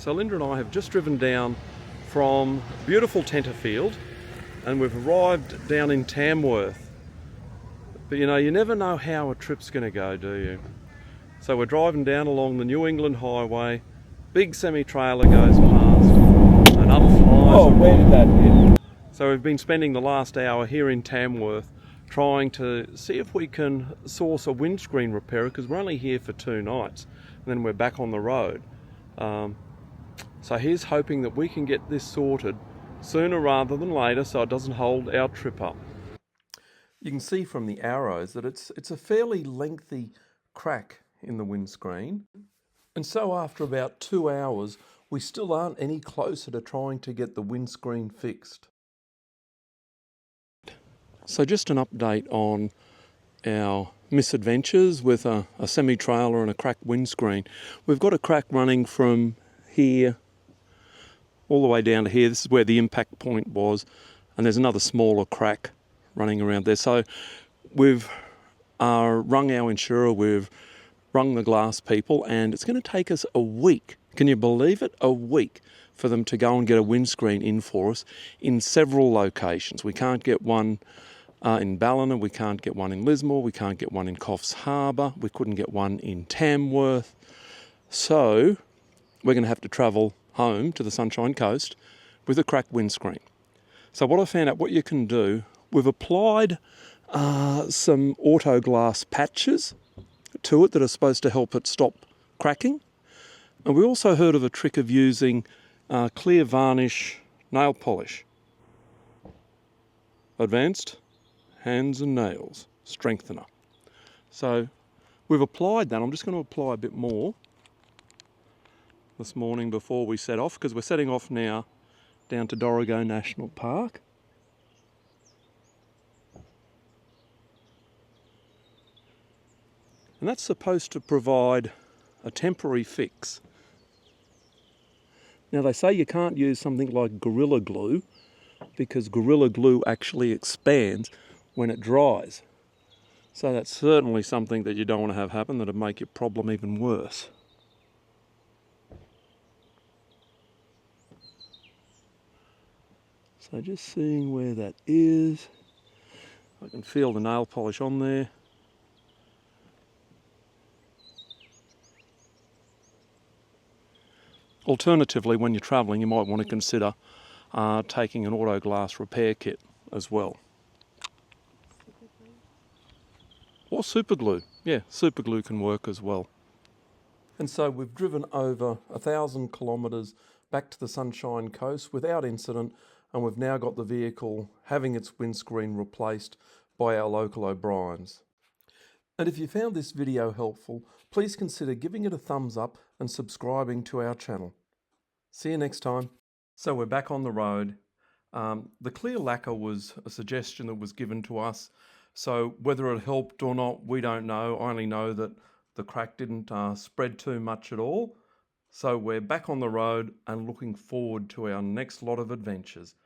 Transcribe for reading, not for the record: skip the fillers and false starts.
So Linda and I have just driven down from beautiful Tenterfield and we've arrived down in Tamworth. But you know, you never know how a trip's going to go, do you? So we're driving down along the New England Highway, big semi-trailer goes past and up flies. Oh, where did that hit? So we've been spending the last hour here in Tamworth trying to see if we can source a windscreen repairer, because we're only here for 2 nights and then we're back on the road. So here's hoping that we can get this sorted sooner rather than later so it doesn't hold our trip up. You can see from the arrows that it's a fairly lengthy crack in the windscreen. And so after about 2 hours, we still aren't any closer to trying to get the windscreen fixed. So just an update on our misadventures with a semi-trailer and a cracked windscreen. We've got a crack running from here all the way down to here. This is where the impact point was, and there's another smaller crack running around there. So we've rung our insurer, we've rung the glass people, and it's going to take us a week. Can you believe it? A week for them to go and get a windscreen in for us in several locations. We can't get one in Ballina, we can't get one in Lismore, we can't get one in Coffs Harbour, we couldn't get one in Tamworth. So we're going to have to travel home to the Sunshine Coast with a cracked windscreen. So what I found out what you can do, we've applied some auto glass patches to it that are supposed to help it stop cracking. And we also heard of a trick of using clear varnish nail polish. Advanced hands and nails strengthener. So we've applied that. I'm just going to apply a bit more this morning before we set off, because we're setting off now down to Dorrigo National Park. And that's supposed to provide a temporary fix. Now they say you can't use something like Gorilla Glue because Gorilla Glue actually expands when it dries. So that's certainly something that you don't want to have happen, that'll make your problem even worse. So just seeing where that is. I can feel the nail polish on there. Alternatively, when you're travelling, you might want to consider taking an auto glass repair kit as well. Or super glue. Yeah, super glue can work as well. And so we've driven over 1,000 kilometres back to the Sunshine Coast without incident, and we've now got the vehicle having its windscreen replaced by our local O'Briens. And if you found this video helpful, please consider giving it a thumbs up and subscribing to our channel. See you next time. So we're back on the road. The clear lacquer was a suggestion that was given to us. So whether it helped or not, we don't know. I only know that the crack didn't spread too much at all. So we're back on the road and looking forward to our next lot of adventures.